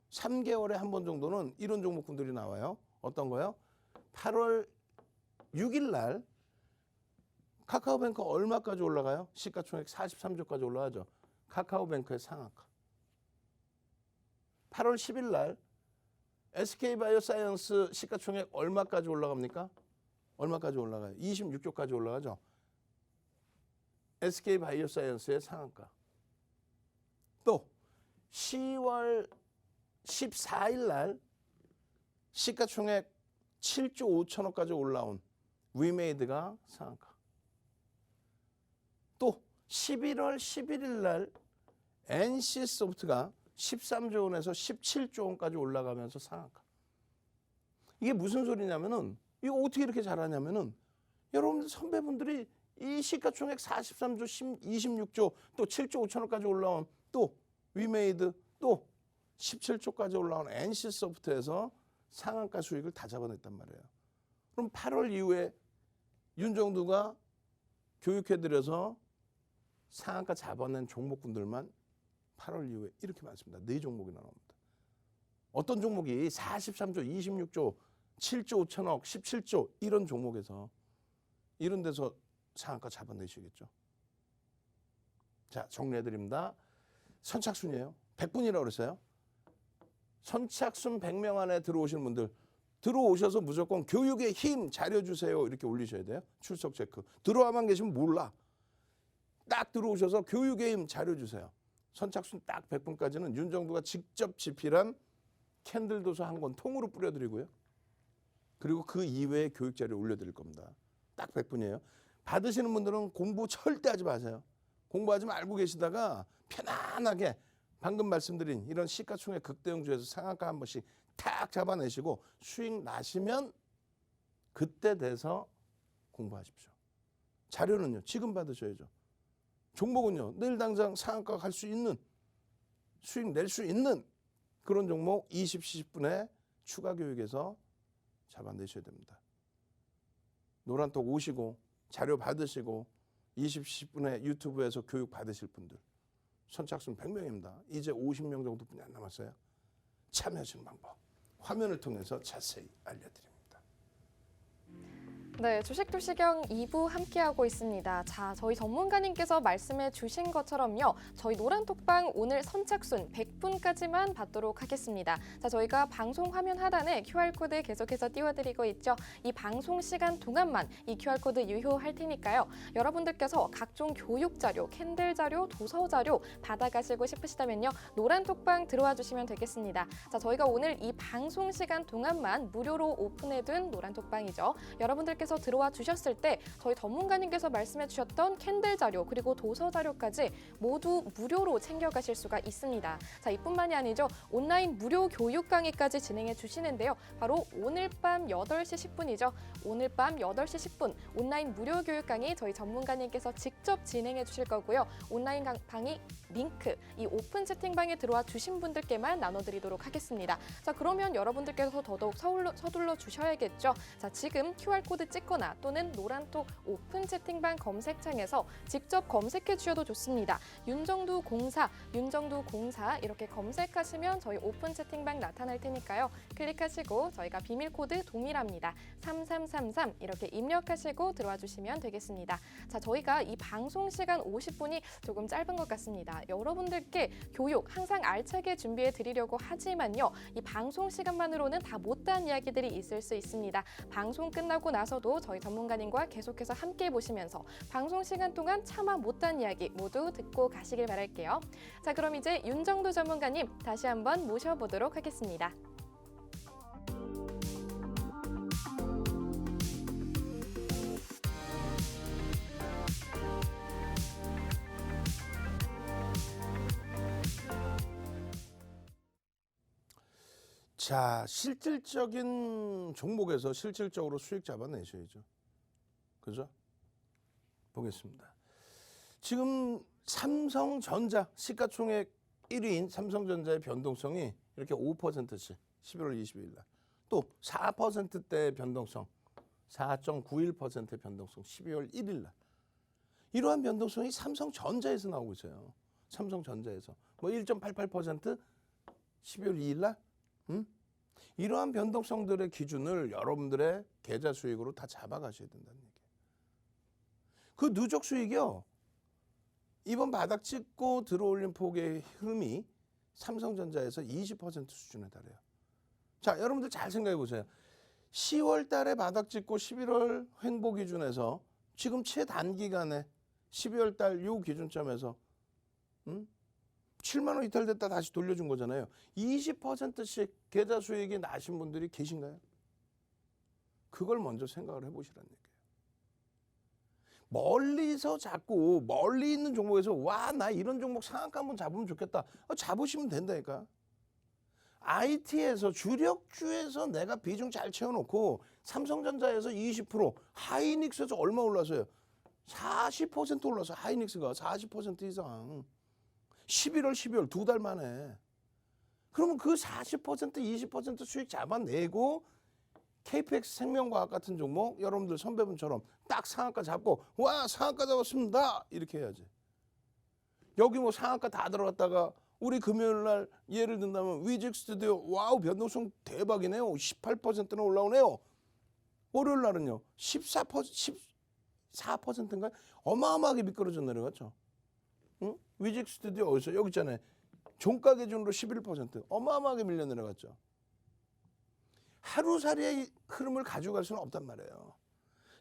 3개월에 한 번 정도는 이런 종목군들이 나와요. 어떤 거요? 8월 6일 날 카카오뱅크 얼마까지 올라가요? 시가총액 43조까지 올라가죠. 카카오뱅크의 상한가. 8월 10일 날 SK바이오사이언스 시가총액 얼마까지 올라갑니까? 얼마까지 올라가요? 26조까지 올라가죠. SK바이오사이언스의 상한가. 또 10월 14일 날 시가총액 7조 5천억까지 올라온 위메이드가 상한가. 또 11월 11일 날 NC소프트가 13조 원에서 17조 원까지 올라가면서 상한가. 이게 무슨 소리냐면은 이거 어떻게 이렇게 잘하냐면은 여러분들 선배분들이 이 시가총액 43조 26조 또 7조 5천억까지 올라온 또 위메이드 또 17조까지 올라온 NC소프트에서 상한가 수익을 다 잡아냈단 말이에요. 그럼 8월 이후에 윤정두가 교육해드려서 상한가 잡아낸 종목군들만 8월 이후에 이렇게 많습니다. 4종목이나 나옵니다. 어떤 종목이 43조, 26조, 7조 5천억, 17조 이런 종목에서 이런 데서 상한가 잡아내시겠죠. 자, 정리해드립니다. 선착순이에요. 100분이라고 그랬어요. 선착순 100명 안에 들어오신 분들 들어오셔서 무조건 교육의 힘 잘해주세요 이렇게 올리셔야 돼요. 출석 체크. 들어와만 계시면 몰라. 딱 들어오셔서 교육의 힘 잘해주세요. 선착순 딱 100분까지는 윤정두가 직접 집필한 캔들 도서 한 권 통으로 뿌려드리고요. 그리고 그 이외에 교육 자료 올려드릴 겁니다. 딱 100분이에요. 받으시는 분들은 공부 절대 하지 마세요. 공부하지 말고 계시다가 편안하게 방금 말씀드린 이런 시가총액 극대형주에서 상한가 한 번씩 탁 잡아내시고 수익 나시면 그때 돼서 공부하십시오. 자료는요. 지금 받으셔야죠. 종목은요. 내일 당장 상한가 갈 수 있는 수익 낼 수 있는 그런 종목 20분에 추가 교육에서 잡아내셔야 됩니다. 노란톡 오시고 자료 받으시고 20분에 유튜브에서 교육 받으실 분들 선착순 100명입니다. 이제 50명 정도뿐이 안 남았어요. 참여하시는 방법 화면을 통해서 자세히 알려드립니다. 네, 주식투시경 2부 함께하고 있습니다. 자, 저희 전문가님께서 말씀해 주신 것처럼요. 저희 노란톡방 오늘 선착순 100분까지만 받도록 하겠습니다. 자, 저희가 방송 화면 하단에 QR코드 계속해서 띄워드리고 있죠. 이 방송 시간 동안만 이 QR코드 유효할 테니까요. 여러분들께서 각종 교육 자료, 캔들 자료, 도서 자료 받아가시고 싶으시다면요. 노란톡방 들어와 주시면 되겠습니다. 자, 저희가 오늘 이 방송 시간 동안만 무료로 오픈해둔 노란톡방이죠. 여러분들께서 들어와 주셨을 때 저희 전문가님께서 말씀해 주셨던 캔들 자료 그리고 도서 자료까지 모두 무료로 챙겨가실 수가 있습니다. 자, 이뿐만이 아니죠. 온라인 무료 교육 강의까지 진행해 주시는데요. 바로 오늘 밤 8시 10분이죠. 오늘 밤 8시 10분 온라인 무료 교육 강의 저희 전문가님께서 직접 진행해 주실 거고요. 온라인 강의 링크 이 오픈 채팅방에 들어와 주신 분들께만 나눠드리도록 하겠습니다. 자, 그러면 여러분들께서 더더욱 서둘러 주셔야겠죠. 자, 지금 QR코드 찍거나 또는 노란톡 오픈 채팅방 검색창에서 직접 검색해 주셔도 좋습니다. 윤정두 공사 이렇게 검색하시면 저희 오픈 채팅방 나타날 테니까요. 클릭하시고 저희가 비밀 코드 동일합니다. 3333 이렇게 입력하시고 들어와 주시면 되겠습니다. 자, 저희가 이 방송 시간 50분이 조금 짧은 것 같습니다. 여러분들께 교육 항상 알차게 준비해 드리려고 하지만요. 이 방송 시간만으로는 다 못다한 이야기들이 있을 수 있습니다. 방송 끝나고 나서도 저희 전문가님과 계속해서 함께 보시면서 방송 시간 동안 차마 못한 이야기 모두 듣고 가시길 바랄게요. 자, 그럼 이제 윤정두 전문가님 다시 한번 모셔보도록 하겠습니다. 자, 실질적인 종목에서 실질적으로 수익 잡아내셔야죠. 그죠? 보겠습니다. 지금 삼성전자 시가총액 1위인 삼성전자의 변동성이 이렇게 5%씩 11월 22일 날. 또 4%대 변동성, 4.91%의 변동성 12월 1일 날. 이러한 변동성이 삼성전자에서 나오고 있어요. 삼성전자에서. 뭐 1.88% 12월 2일 날. 이러한 변동성들의 기준을 여러분들의 계좌 수익으로 다 잡아가셔야 된다는 얘기예요. 그 누적 수익이요. 이번 바닥 찍고 들어올린 폭의 흐름이 삼성전자에서 20% 수준에 달해요. 자, 여러분들 잘 생각해 보세요. 10월 달에 바닥 찍고 11월 횡보 기준에서 지금 최단기간에 12월 달 요 기준점에서 7만 원 이탈됐다 다시 돌려준 거잖아요. 20%씩 계좌 수익이 나신 분들이 계신가요? 그걸 먼저 생각을 해보시라는 얘기예요. 멀리서 자꾸 멀리 있는 종목에서 와, 나 이런 종목 상한가 한번 잡으면 좋겠다. 잡으시면 된다니까. IT에서 주력주에서 내가 비중 잘 채워놓고 삼성전자에서 20%, 하이닉스에서 얼마 올라서요? 40% 올라서 하이닉스가 40% 이상. 11월, 12월 두 달 만에. 그러면 그 40%, 20% 수익 잡아내고 KPX 생명과학 같은 종목 여러분들 선배분처럼 딱 상한가 잡고 와, 상한가 잡았습니다 이렇게 해야지. 여기 뭐 상한가 다 들어갔다가 우리 금요일 날 예를 든다면 위직 스튜디오 와우 변동성 대박이네요. 18%나 올라오네요. 월요일 날은요 14%인가요? 어마어마하게 미끄러져 내려갔죠. 응? 위직 스튜디오 어디서? 여기 있잖아요. 종가 기준으로 11% 어마어마하게 밀려 내려갔죠. 하루살이의 흐름을 가져갈 수는 없단 말이에요.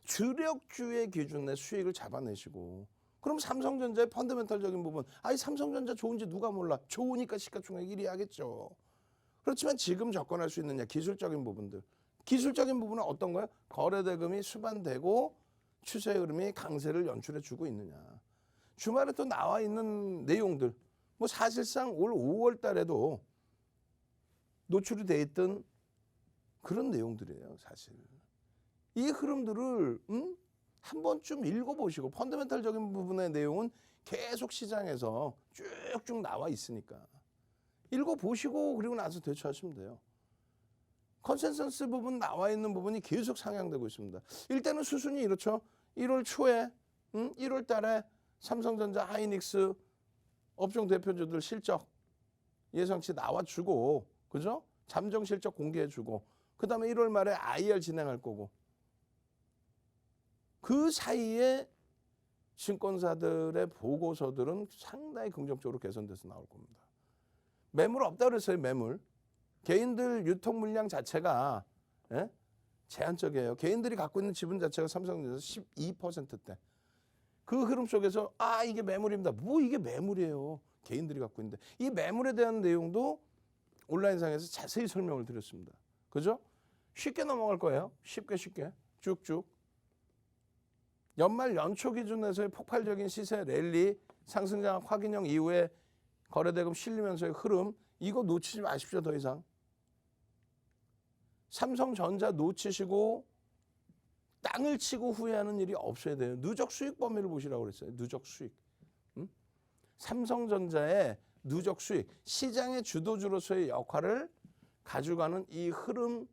주력주의 기준에 수익을 잡아내시고, 그럼 삼성전자의 펀더멘털적인 부분, 아니 삼성전자 좋은지 누가 몰라. 좋으니까 시가총액 1위 하겠죠. 그렇지만 지금 접근할 수 있느냐, 기술적인 부분들. 기술적인 부분은 어떤 거예요? 거래대금이 수반되고 추세 흐름이 강세를 연출해 주고 있느냐. 주말에 또 나와 있는 내용들, 뭐 사실상 올 5월 달에도 노출이 돼 있던 그런 내용들이에요, 사실. 이 흐름들을 한 번쯤 읽어보시고, 펀더멘털적인 부분의 내용은 계속 시장에서 쭉쭉 나와 있으니까 읽어보시고 그리고 나서 대처하시면 돼요. 컨센서스 부분 나와 있는 부분이 계속 상향되고 있습니다. 일단은 수순이 이렇죠. 1월 초에 1월 달에 삼성전자, 하이닉스 업종 대표주들 실적 예상치 나와주고, 그죠? 잠정 실적 공개해주고, 그 다음에 1월 말에 IR 진행할 거고, 그 사이에 증권사들의 보고서들은 상당히 긍정적으로 개선돼서 나올 겁니다. 매물 없다 그랬어요. 매물. 개인들 유통 물량 자체가 제한적이에요. 개인들이 갖고 있는 지분 자체가 삼성전자 12%대. 그 흐름 속에서 이게 매물입니다. 뭐 이게 매물이에요. 개인들이 갖고 있는데. 이 매물에 대한 내용도 온라인상에서 자세히 설명을 드렸습니다. 그죠? 쉽게 넘어갈 거예요. 쉽게 쭉쭉. 연말 연초 기준에서의 폭발적인 시세 랠리, 상승장 확인형 이후에 거래대금 실리면서의 흐름, 이거 놓치지 마십시오. 더 이상. 삼성전자 놓치시고 땅을 치고 후회하는 일이 없어야 돼요. 누적 수익 범위를 보시라고 그랬어요. 누적 수익. 삼성전자의 누적 수익, 시장의 주도주로서의 역할을 가져가는 이 흐름,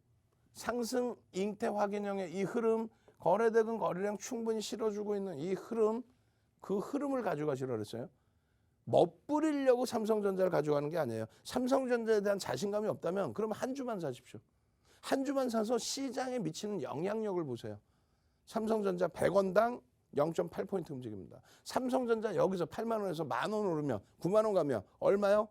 상승 잉태 확인형의 이 흐름, 거래대금 거래량 충분히 실어주고 있는 이 흐름, 그 흐름을 가져가시라고 그랬어요. 멋부리려고 삼성전자를 가져가는 게 아니에요. 삼성전자에 대한 자신감이 없다면 그러면 한 주만 사십시오. 한 주만 사서 시장에 미치는 영향력을 보세요. 삼성전자 100원당 0.8포인트 움직입니다. 삼성전자 여기서 8만 원에서 만 원 오르면 9만 원 가면 얼마요?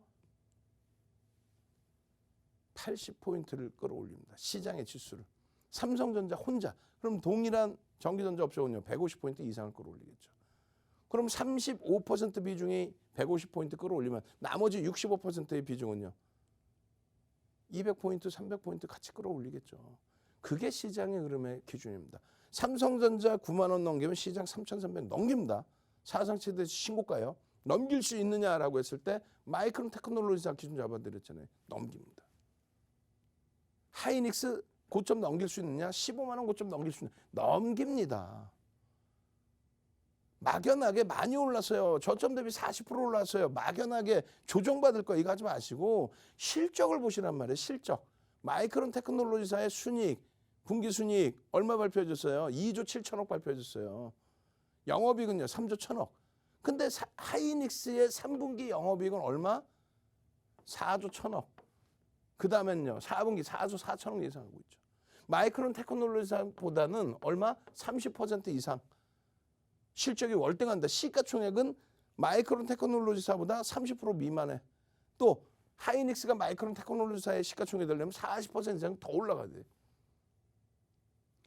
80포인트를 끌어올립니다. 시장의 지수를. 삼성전자 혼자. 그럼 동일한 전기전자 업종은요. 150포인트 이상을 끌어올리겠죠. 그럼 35% 비중이 150포인트 끌어올리면 나머지 65%의 비중은요. 200포인트, 300포인트 같이 끌어올리겠죠. 그게 시장의 흐름의 기준입니다. 삼성전자 9만 원 넘기면 시장 3,300 넘깁니다. 사상 최대 신고가예요. 넘길 수 있느냐라고 했을 때 마이크론 테크놀로지사 기준 잡아드렸잖아요. 넘깁니다. 하이닉스 고점 넘길 수 있느냐? 15만 원 고점 넘길 수 있느냐? 넘깁니다. 막연하게 많이 올랐어요. 저점 대비 40% 올랐어요. 막연하게 조정받을 거 이거 하지 마시고 실적을 보시란 말이에요. 실적. 마이크론 테크놀로지사의 순이익, 분기 순이익 얼마 발표해 줬어요? 2조 7천억 발표해 줬어요. 영업이익은요. 3조 1천억. 근데 하이닉스의 3분기 영업이익은 얼마? 4조 1천억. 그 다음엔요. 4분기 4조 4천억 예상하고 있죠. 마이크론 테크놀로지사보다는 얼마? 30% 이상. 실적이 월등한다. 시가총액은 마이크론 테크놀로지사보다 30% 미만해. 또 하이닉스가 마이크론 테크놀로지사의 시가총액이 되려면 40% 이상 더 올라가야 돼.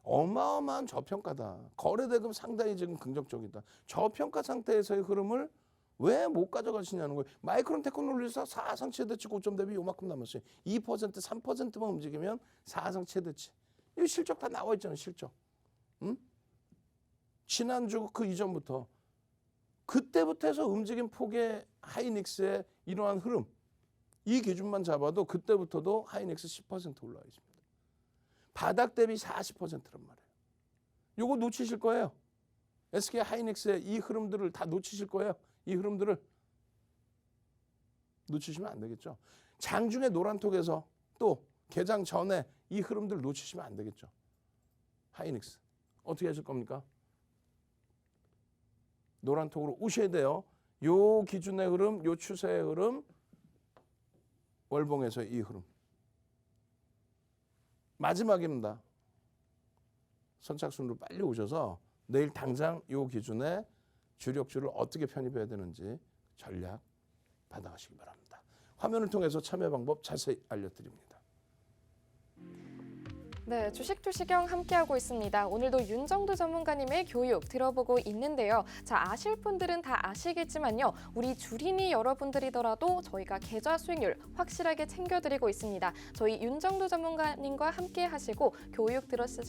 어마어마한 저평가다. 거래대금 상당히 지금 긍정적이다. 저평가 상태에서의 흐름을 왜 못 가져가시냐는 거예요. 마이크론 테크놀로지사 사상 최대치 고점 대비 요만큼 남았어요. 2%, 3%만 움직이면 사상 최대치. 이 실적 다 나와 있잖아요. 실적. 응? 지난주 그 이전부터 그때부터 해서 움직임 폭의 하이닉스의 이러한 흐름 이 기준만 잡아도 그때부터도 하이닉스 10% 올라와 있습니다. 바닥 대비 40%란 말이에요. 요거 놓치실 거예요. SK 하이닉스의 이 흐름들을 다 놓치실 거예요. 이 흐름들을 놓치시면 안 되겠죠. 장중에 노란톡에서 또 개장 전에 이 흐름들 놓치시면 안 되겠죠. 하이닉스 어떻게 하실 겁니까? 노란톡으로 오셔야 돼요. 요 기준의 흐름, 요 추세의 흐름, 월봉에서의 이 흐름. 마지막입니다. 선착순으로 빨리 오셔서 내일 당장 요 기준에 주력주를 어떻게 편입해야 되는지 전략 받아가시기 바랍니다. 화면을 통해서 참여 방법 자세히 알려드립니다. 네, 주식투시경 함께하고 있습니다. 오늘도 윤정두 전문가님의 교육 들어보고 있는데요. 자, 아실 분들은 다 아시겠지만요. 우리 주린이 여러분들이더라도 저희가 계좌 수익률 확실하게 챙겨드리고 있습니다. 저희 윤정두 전문가님과 함께 하시고 교육 들었을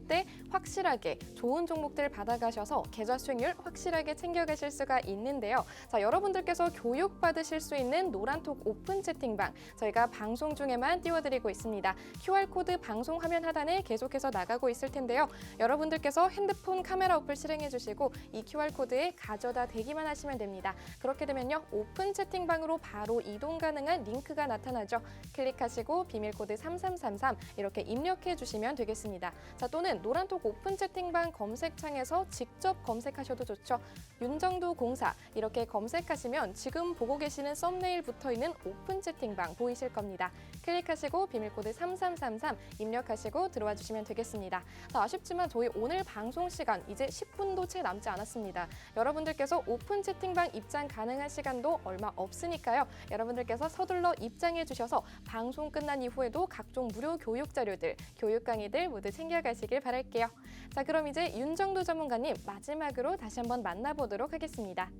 때 확실하게 좋은 종목들 받아가셔서 계좌 수익률 확실하게 챙겨가실 수가 있는데요. 자, 여러분들께서 교육 받으실 수 있는 노란톡 오픈 채팅방 저희가 방송 중에만 띄워드리고 있습니다. QR코드 방송 화면 하단에 계속해서 나가고 있을 텐데요. 여러분들께서 핸드폰 카메라 어플 실행해 주시고 이 QR코드에 가져다 대기만 하시면 됩니다. 그렇게 되면요. 오픈 채팅방으로 바로 이동 가능한 링크가 나타나죠. 클릭하시고 비밀코드 3333 이렇게 입력해 주시면 되겠습니다. 자, 또는 노란톡 오픈 채팅방 검색창에서 직접 검색하셔도 좋죠. 윤정두 공사 이렇게 검색하시면 지금 보고 계시는 썸네일 붙어있는 오픈 채팅방 보이실 겁니다. 클릭하시고 비밀코드 3333 입력하시고 들어와 주시면 되겠습니다. 아쉽지만 저희 오늘 방송 시간 이제 10분도 채 남지 않았습니다. 여러분들께서 오픈 채팅방 입장 가능한 시간도 얼마 없으니까요. 여러분들께서 서둘러 입장해 주셔서 방송 끝난 이후에도 각종 무료 교육 자료들, 교육 강의들 모두 챙겨가시길 바랄게요. 자, 그럼 이제 윤정두 전문가님 마지막으로 다시 한번 만나보도록 하겠습니다.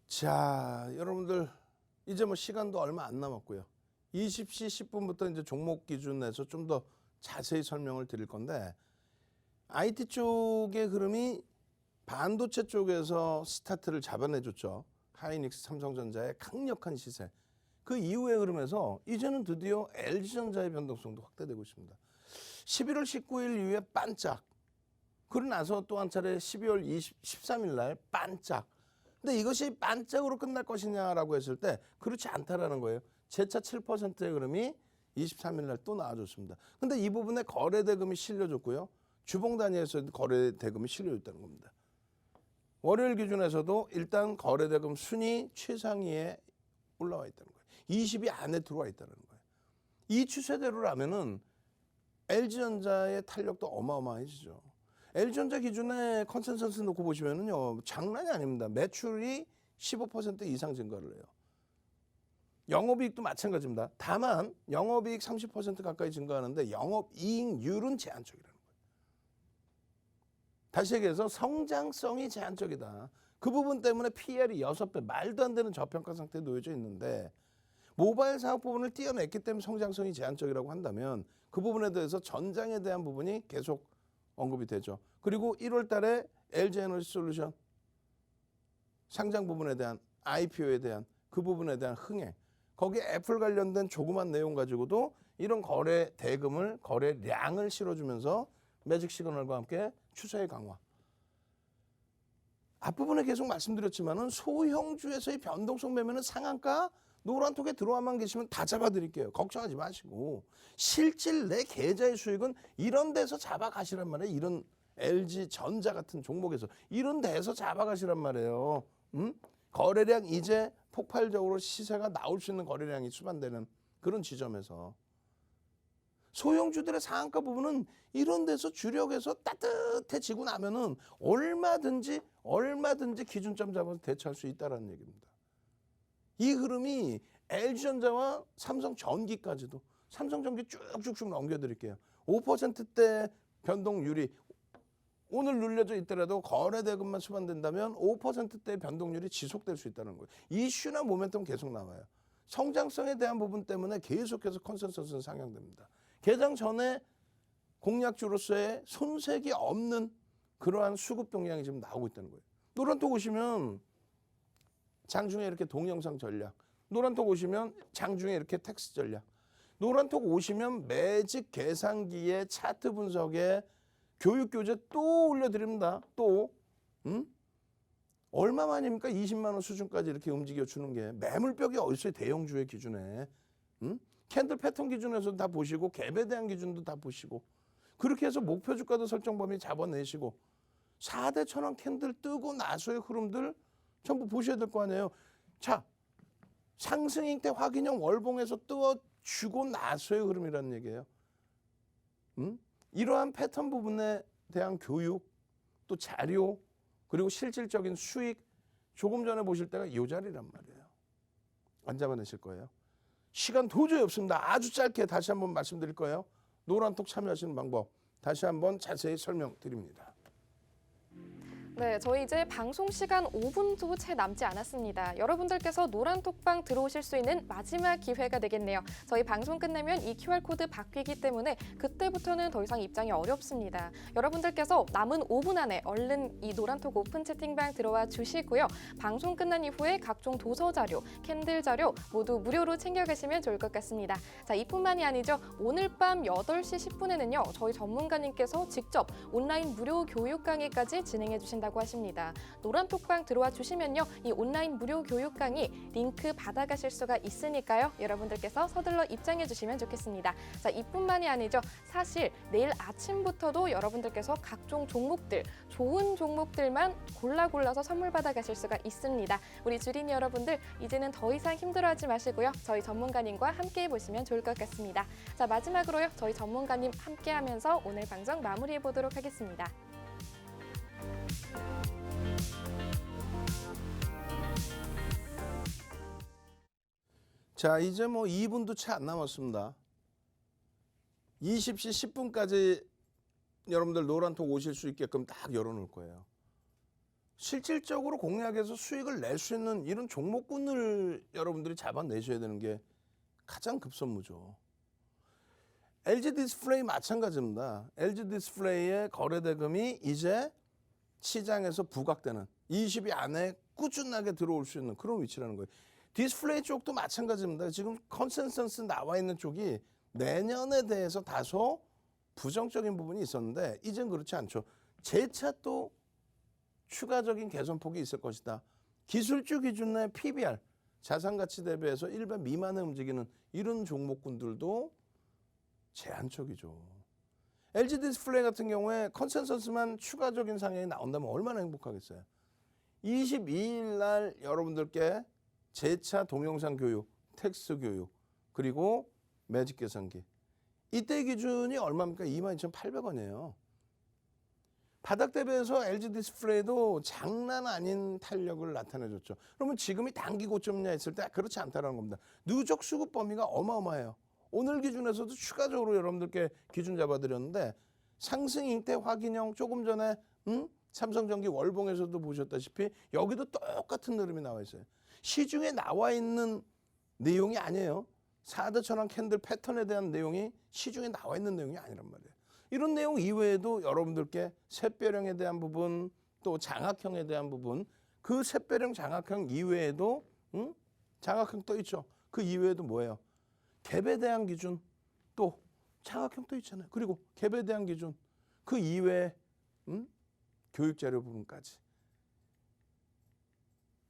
자, 여러분들 이제 뭐 시간도 얼마 안 남았고요. 20시 10분부터 이제 종목 기준에서 좀 더 자세히 설명을 드릴 건데 IT 쪽의 흐름이 반도체 쪽에서 스타트를 잡아내줬죠. 하이닉스, 삼성전자의 강력한 시세. 그 이후의 흐름에서 이제는 드디어 LG전자의 변동성도 확대되고 있습니다. 11월 19일 이후에 반짝. 그러고 나서 또 한 차례 12월 13일 날 반짝. 근데 이것이 반짝으로 끝날 것이냐라고 했을 때 그렇지 않다라는 거예요. 재차 7%의 흐름이 23일 날 또 나와줬습니다. 근데 이 부분에 거래 대금이 실려줬고요. 주봉 단위에서 거래 대금이 실려줬다는 겁니다. 월요일 기준에서도 일단 거래 대금 순위 최상위에 올라와 있다는 거예요. 20위 안에 들어와 있다는 거예요. 이 추세대로라면은 LG전자의 탄력도 어마어마해지죠. LG전자 기준에 컨센서스 놓고 보시면은요, 장난이 아닙니다. 매출이 15% 이상 증가를 해요. 영업이익도 마찬가지입니다. 다만 영업이익 30% 가까이 증가하는데 영업이익률은 제한적이라는 거예요. 다시 얘기해서 성장성이 제한적이다. 그 부분 때문에 PER이 6배, 말도 안 되는 저평가 상태에 놓여져 있는데 모바일 사업 부분을 띄어냈기 때문에 성장성이 제한적이라고 한다면 그 부분에 대해서 전장에 대한 부분이 계속 언급이 되죠. 그리고 1월 달에 LG에너지솔루션 상장 부분에 대한 IPO에 대한 그 부분에 대한 흥행, 거기에 애플 관련된 조그만 내용 가지고도 이런 거래 대금을, 거래량을 실어주면서 매직 시그널과 함께 추세의 강화. 앞부분에 계속 말씀드렸지만은 소형주에서의 변동성 매매는 상한가 노란톡에 들어와만 계시면 다 잡아드릴게요. 걱정하지 마시고 실질 내 계좌의 수익은 이런 데서 잡아가시란 말이에요. 이런 LG전자 같은 종목에서 이런 데서 잡아가시란 말이에요. 거래량 이제 폭발적으로 시세가 나올 수 있는 거래량이 수반되는 그런 지점에서 소형주들의 상한가 부분은 이런 데서 주력에서 따뜻해지고 나면은 얼마든지 기준점 잡아서 대처할 수 있다는 얘기입니다. 이 흐름이 LG전자와 삼성전기까지도 삼성전기 쭉쭉쭉 넘겨드릴게요. 5%대 변동률이 오늘 눌려져 있더라도 거래 대금만 수반된다면 5%대의 변동률이 지속될 수 있다는 거예요. 이슈나 모멘텀 계속 나와요. 성장성에 대한 부분 때문에 계속해서 컨센서스는 상향됩니다. 개장 전에 공략주로서의 손색이 없는 그러한 수급 동향이 지금 나오고 있다는 거예요. 노란톡 오시면 장중에 이렇게 동영상 전략, 노란톡 오시면 장중에 이렇게 텍스트 전략, 노란톡 오시면 매직 계산기의 차트 분석에 교육 교재 또 올려드립니다. 또 얼마만입니까? 20만 원 수준까지 이렇게 움직여 주는 게 매물벽이 어디서 대형주의 기준에 캔들 패턴 기준에서도 다 보시고 갭에 대한 기준도 다 보시고 그렇게 해서 목표 주가도 설정 범위 잡아내시고 4대 천원 캔들 뜨고 나서의 흐름들 전부 보셔야 될 거 아니에요. 자, 상승 형태 확인형 월봉에서 뜨어주고 나서의 흐름이라는 얘기예요. 이러한 패턴 부분에 대한 교육, 또 자료, 그리고 실질적인 수익 조금 전에 보실 때가 이 자리란 말이에요. 안 잡아내실 거예요. 시간 도저히 없습니다. 아주 짧게 다시 한번 말씀드릴 거예요. 노란톡 참여하시는 방법 다시 한번 자세히 설명드립니다. 네, 저희 이제 방송 시간 5분도 채 남지 않았습니다. 여러분들께서 노란톡방 들어오실 수 있는 마지막 기회가 되겠네요. 저희 방송 끝나면 이 QR코드 바뀌기 때문에 그때부터는 더 이상 입장이 어렵습니다. 여러분들께서 남은 5분 안에 얼른 이 노란톡 오픈 채팅방 들어와 주시고요. 방송 끝난 이후에 각종 도서 자료, 캔들 자료 모두 무료로 챙겨가시면 좋을 것 같습니다. 자, 이뿐만이 아니죠. 오늘 밤 8시 10분에는요. 저희 전문가님께서 직접 온라인 무료 교육 강의까지 진행해 주신다고 하십니다. 노란톡방 들어와 주시면요. 이 온라인 무료 교육 강의 링크 받아가실 수가 있으니까요. 여러분들께서 서둘러 입장해 주시면 좋겠습니다. 자, 이뿐만이 아니죠. 사실 내일 아침부터도 여러분들께서 각종 종목들, 좋은 종목들만 골라서 선물 받아가실 수가 있습니다. 우리 주린이 여러분들 이제는 더 이상 힘들어하지 마시고요. 저희 전문가님과 함께 보시면 좋을 것 같습니다. 자, 마지막으로요. 저희 전문가님 함께하면서 오늘 방송 마무리해 보도록 하겠습니다. 자, 이제 뭐 2분도 채 안 남았습니다. 20시 10분까지 여러분들 노란톡 오실 수 있게끔 딱 열어놓을 거예요. 실질적으로 공략해서 수익을 낼 수 있는 이런 종목군을 여러분들이 잡아내셔야 되는 게 가장 급선무죠. LG 디스플레이 마찬가지입니다. LG 디스플레이의 거래 대금이 이제 시장에서 부각되는 20위 안에 꾸준하게 들어올 수 있는 그런 위치라는 거예요. 디스플레이 쪽도 마찬가지입니다. 지금 컨센서스 나와 있는 쪽이 내년에 대해서 다소 부정적인 부분이 있었는데 이젠 그렇지 않죠. 재차 또 추가적인 개선폭이 있을 것이다. 기술주 기준의 PBR, 자산가치 대비해서 1배 미만에 움직이는 이런 종목군들도 제한적이죠. LG 디스플레이 같은 경우에 컨센서스만 추가적인 상향이 나온다면 얼마나 행복하겠어요. 22일 날 여러분들께 재차 동영상 교육, 텍스트 교육, 그리고 매직 계산기. 이때 기준이 얼마입니까? 22,800원이에요. 바닥 대비해서 LG 디스플레이도 장난 아닌 탄력을 나타내줬죠. 그러면 지금이 단기 고점이냐 했을 때 그렇지 않다는 겁니다. 누적 수급 범위가 어마어마해요. 오늘 기준에서도 추가적으로 여러분들께 기준 잡아드렸는데 상승 형태 확인형 조금 전에 삼성전기 월봉에서도 보셨다시피 여기도 똑같은 흐름이 나와 있어요. 시중에 나와 있는 내용이 아니에요. 4대 천왕 캔들 패턴에 대한 내용이 시중에 나와 있는 내용이 아니란 말이에요. 이런 내용 이외에도 여러분들께 샛별형에 대한 부분 또 장악형에 대한 부분 그 샛별형 장악형 이외에도 장악형 또 있죠. 그 이외에도 뭐예요? 갭에 대한 기준 또 장악형 또 있잖아요. 그리고 갭에 대한 기준 그 이외에 교육자료 부분까지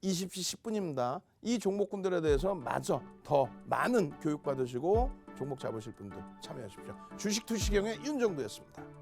20시 10분입니다. 이 종목군들에 대해서 마저 더 많은 교육 받으시고 종목 잡으실 분들 참여하십시오. 주식 투시경의 윤정도였습니다.